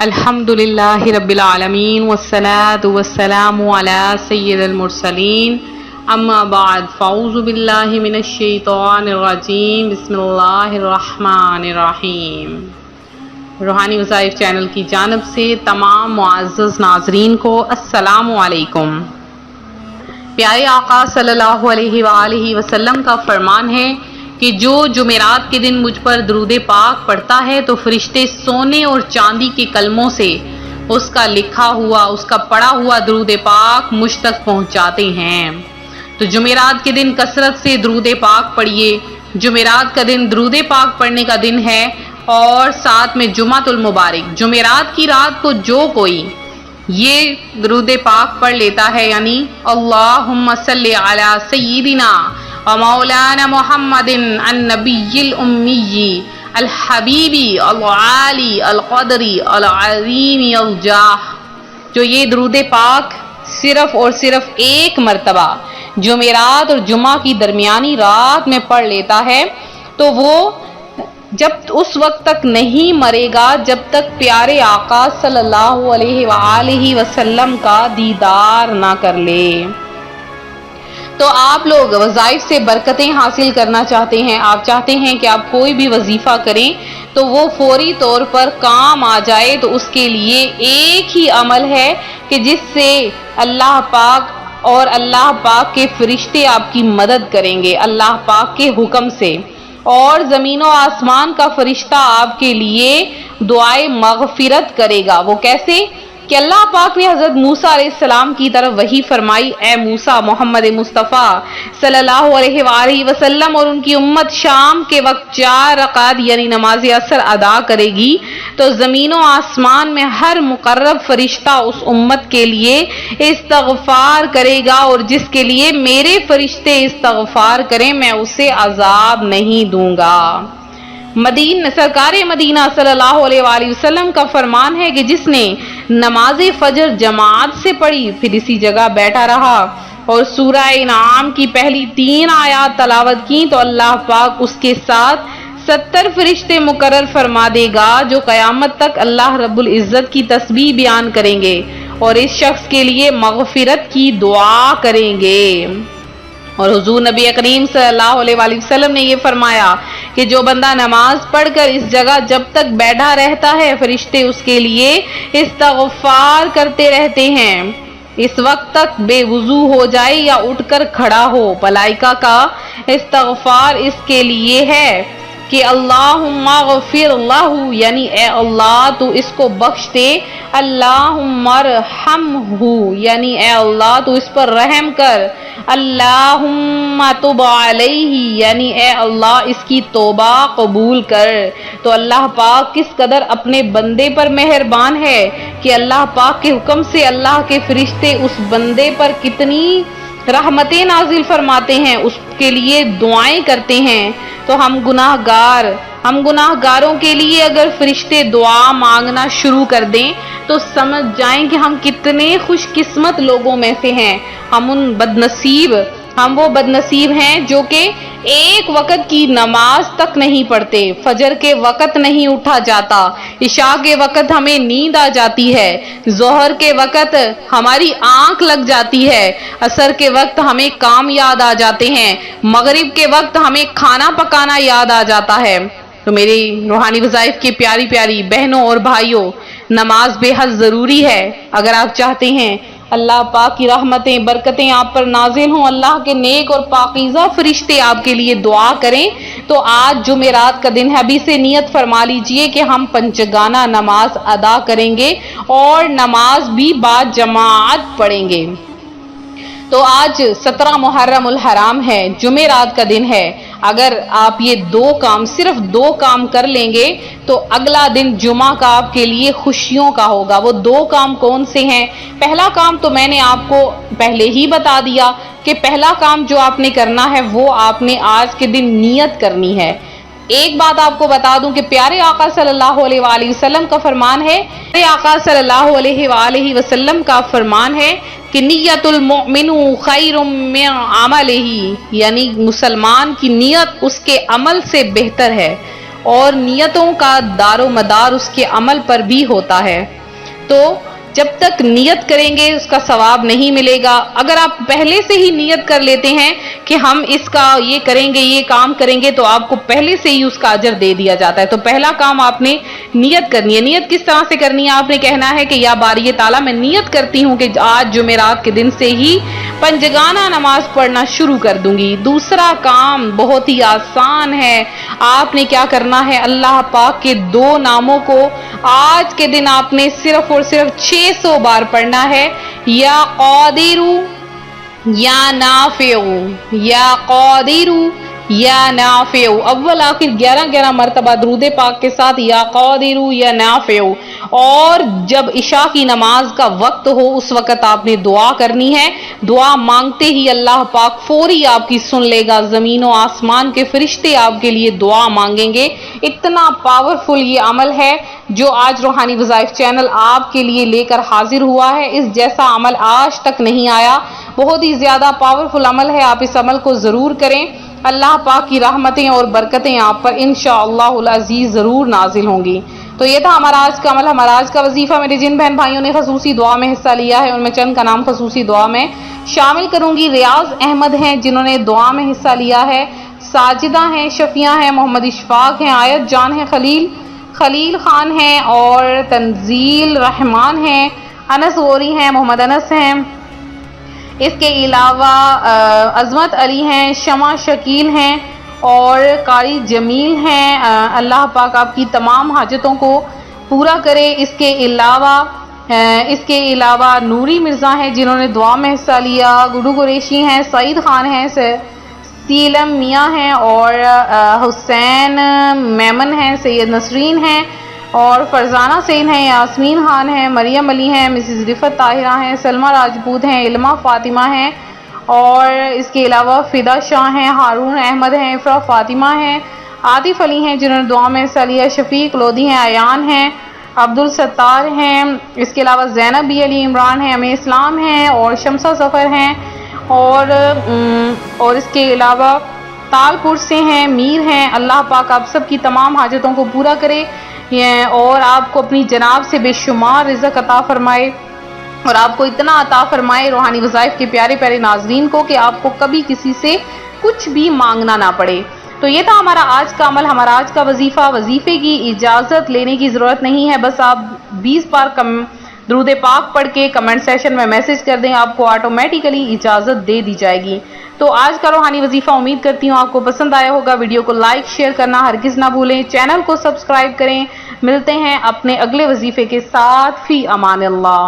الحمدللہ رب العالمین والصلاة والسلام علی سید المرسلین اما بعد فاعوذ باللہ من الشیطان الرجیم بسم اللہ الرحمن الرحیم۔ روحانی وظائف چینل کی جانب سے تمام معزز ناظرین کو السلام علیکم۔ پیارے آقا صلی اللہ علیہ وآلہ وسلم کا فرمان ہے کہ جو جمعرات کے دن مجھ پر درود پاک پڑھتا ہے تو فرشتے سونے اور چاندی کے کلموں سے اس کا لکھا ہوا، اس کا پڑھا ہوا درود پاک مجھ تک پہنچاتے ہیں۔ تو جمعرات کے دن کثرت سے درود پاک پڑھیے۔ جمعرات کا دن درود پاک پڑھنے کا دن ہے اور ساتھ میں جمعۃ المبارک، جمعرات کی رات کو جو کوئی یہ درود پاک پڑھ لیتا ہے، یعنی اللہم صلی علی سیدنا ومولانا محمد النبی الامی الحبیبی العالی القدری العظیم الجاہ، جو یہ درود پاک صرف اور صرف ایک مرتبہ جمعرات اور جمعہ کی درمیانی رات میں پڑھ لیتا ہے تو وہ جب اس وقت تک نہیں مرے گا جب تک پیارے آقا صلی اللہ علیہ وآلہ وسلم کا دیدار نہ کر لے۔ تو آپ لوگ وظائف سے برکتیں حاصل کرنا چاہتے ہیں، آپ چاہتے ہیں کہ آپ کوئی بھی وظیفہ کریں تو وہ فوری طور پر کام آ جائے، تو اس کے لیے ایک ہی عمل ہے کہ جس سے اللہ پاک اور اللہ پاک کے فرشتے آپ کی مدد کریں گے اللہ پاک کے حکم سے، اور زمین و آسمان کا فرشتہ آپ کے لیے دعائے مغفرت کرے گا۔ وہ کیسے کہ اللہ پاک نے حضرت موسیٰ علیہ السلام کی طرف وحی فرمائی، اے موسیٰ، محمد مصطفیٰ صلی اللہ علیہ وآلہ وسلم اور ان کی امت شام کے وقت 4 رکعت یعنی نماز عصر ادا کرے گی تو زمین و آسمان میں ہر مقرب فرشتہ اس امت کے لیے استغفار کرے گا، اور جس کے لیے میرے فرشتے استغفار کریں میں اسے عذاب نہیں دوں گا۔ سرکار مدینہ صلی اللہ علیہ وآلہ وسلم کا فرمان ہے کہ جس نے نماز فجر جماعت سے پڑھی پھر اسی جگہ بیٹھا رہا اور سورہ انعام کی پہلی 3 آیات تلاوت کی تو اللہ پاک اس کے ساتھ 70 فرشتے مقرر فرما دے گا جو قیامت تک اللہ رب العزت کی تسبیح بیان کریں گے اور اس شخص کے لیے مغفرت کی دعا کریں گے۔ اور حضور نبی کریم صلی اللہ علیہ وآلہ وسلم نے یہ فرمایا کہ جو بندہ نماز پڑھ کر اس جگہ جب تک بیٹھا رہتا ہے فرشتے اس کے لیے استغفار کرتے رہتے ہیں اس وقت تک بے وضو ہو جائے یا اٹھ کر کھڑا ہو۔ ملائکہ کا استغفار اس کے لیے ہے کہ اللہم اغفر لہ، یعنی اے اللہ تو اس کو بخش دے، اللہم ارحمہ، یعنی اے اللہ تو اس پر رحم کر، اللہم تب علیہ، یعنی اے اللہ اس کی توبہ قبول کر۔ تو اللہ پاک کس قدر اپنے بندے پر مہربان ہے کہ اللہ پاک کے حکم سے اللہ کے فرشتے اس بندے پر کتنی رحمتیں نازل فرماتے ہیں، اس کے لیے دعائیں کرتے ہیں۔ تو ہم گناہ گاروں کے لیے اگر فرشتے دعا مانگنا شروع کر دیں تو سمجھ جائیں کہ ہم کتنے خوش قسمت لوگوں میں سے ہیں۔ ہم وہ بد نصیب ہیں جو کہ ایک وقت کی نماز تک نہیں پڑھتے، فجر کے وقت نہیں اٹھا جاتا، عشاء کے وقت ہمیں نیند آ جاتی ہے، ظہر کے وقت ہماری آنکھ لگ جاتی ہے، عصر کے وقت ہمیں کام یاد آ جاتے ہیں، مغرب کے وقت ہمیں کھانا پکانا یاد آ جاتا ہے۔ تو میری روحانی وظائف کی پیاری پیاری بہنوں اور بھائیوں، نماز بے حد ضروری ہے۔ اگر آپ چاہتے ہیں اللہ پاک کی رحمتیں برکتیں آپ پر نازل ہوں، اللہ کے نیک اور پاکیزہ فرشتے آپ کے لیے دعا کریں، تو آج جمعرات کا دن ہے، ابھی سے نیت فرما لیجئے کہ ہم پنجگانہ نماز ادا کریں گے اور نماز بھی با جماعت پڑھیں گے۔ تو آج 17 محرم الحرام ہے، جمعرات کا دن ہے۔ اگر آپ یہ صرف دو کام کر لیں گے تو اگلا دن جمعہ کا آپ کے لیے خوشیوں کا ہوگا۔ وہ 2 کام کون سے ہیں؟ پہلا کام تو میں نے آپ کو پہلے ہی بتا دیا کہ پہلا کام جو آپ نے کرنا ہے وہ آپ نے آج کے دن نیت کرنی ہے۔ ایک بات آپ کو بتا دوں کہ پیارے آقا صلی اللہ علیہ وآلہ وسلم کا فرمان ہے، پیارے آقا صلی اللہ علیہ وآلہ وسلم کا فرمان ہے کہ نیت المؤمن خیر من عملہ، یعنی مسلمان کی نیت اس کے عمل سے بہتر ہے، اور نیتوں کا دار و مدار اس کے عمل پر بھی ہوتا ہے۔ تو جب تک نیت کریں گے اس کا ثواب نہیں ملے گا۔ اگر آپ پہلے سے ہی نیت کر لیتے ہیں کہ ہم اس کا یہ کریں گے، یہ کام کریں گے، تو آپ کو پہلے سے ہی اس کا اجر دے دیا جاتا ہے۔ تو پہلا کام آپ نے نیت کرنی ہے۔ نیت کس طرح سے کرنی ہے؟ آپ نے کہنا ہے کہ یا باری تعالیٰ میں نیت کرتی ہوں کہ آج جمعرات کے دن سے ہی پنجگانہ نماز پڑھنا شروع کر دوں گی۔ دوسرا کام بہت ہی آسان ہے، آپ نے کیا کرنا ہے؟ اللہ پاک کے 2 ناموں کو آج کے دن آپ نے صرف اور صرف 600 بار پڑھنا ہے۔ یا قادر یا نافع، یا قادر یا نافع، اول آخر 11 مرتبہ درود پاک کے ساتھ یا قادر یا نافع۔ اور جب عشاء کی نماز کا وقت ہو اس وقت آپ نے دعا کرنی ہے۔ دعا مانگتے ہی اللہ پاک فوری آپ کی سن لے گا، زمین و آسمان کے فرشتے آپ کے لیے دعا مانگیں گے۔ اتنا پاورفل یہ عمل ہے جو آج روحانی وظائف چینل آپ کے لیے لے کر حاضر ہوا ہے۔ اس جیسا عمل آج تک نہیں آیا، بہت ہی زیادہ پاورفل عمل ہے، آپ اس عمل کو ضرور کریں۔ اللہ پاک کی رحمتیں اور برکتیں آپ پر انشاءاللہ العزیز ضرور نازل ہوں گی۔ تو یہ تھا ہمارا آج کا عمل، ہمارا آج کا وظیفہ۔ میرے جن بہن بھائیوں نے خصوصی دعا میں حصہ لیا ہے ان میں چند کا نام خصوصی دعا میں شامل کروں گی۔ ریاض احمد ہیں جنہوں نے دعا میں حصہ لیا ہے، ساجدہ ہیں، شفیہ ہیں، محمد اشفاق ہیں، آیت جان ہیں، خلیل خان ہیں، اور تنزیل رحمان ہیں، انس غوری ہیں، محمد انس ہیں، اس کے علاوہ عظمت علی ہیں، شمع شکیل ہیں اور قاری جمیل ہیں۔ اللہ پاک آپ کی تمام حاجتوں کو پورا کرے۔ اس کے علاوہ نوری مرزا ہیں جنہوں نے دعا میں حصہ لیا، گڈو قریشی ہیں، سعید خان ہیں، سیلم میاں ہیں اور حسین میمن ہیں، سید نسرین ہیں اور فرزانہ سین ہیں، یاسمین خان ہیں، مریم علی ہیں، مسز رفت طاہرہ ہیں، سلمہ راجپوت ہیں، علمہ فاطمہ ہیں اور اس کے علاوہ فدا شاہ ہیں، ہارون احمد ہیں، افرا فاطمہ ہیں، عاطف علی ہیں جنہوں نے دعا میں حصہ لیا، شفیق لودھی ہیں، ایان ہیں، عبدالستار ہیں، اس کے علاوہ زینب بی علی عمران ہیں، امی اسلام ہیں اور شمسہ ظفر ہیں اور اس کے علاوہ تالپور سے ہیں، میر ہیں۔ اللہ پاک آپ سب کی تمام حاجتوں کو پورا کرے اور آپ کو اپنی جناب سے بے شمار رزق عطا فرمائے اور آپ کو اتنا عطا فرمائے روحانی وظائف کے پیارے پیارے ناظرین کو کہ آپ کو کبھی کسی سے کچھ بھی مانگنا نہ پڑے۔ تو یہ تھا ہمارا آج کا عمل، ہمارا آج کا وظیفہ۔ وظیفے کی اجازت لینے کی ضرورت نہیں ہے، بس آپ 20 بار درود پاک پڑھ کے کمنٹ سیشن میں میسج کر دیں، آپ کو آٹومیٹیکلی اجازت دے دی جائے گی۔ تو آج کا روحانی وظیفہ امید کرتی ہوں آپ کو پسند آیا ہوگا۔ ویڈیو کو لائک شیئر کرنا ہرگز نہ بھولیں، چینل کو سبسکرائب کریں۔ ملتے ہیں اپنے اگلے وظیفے کے ساتھ، فی امان اللہ۔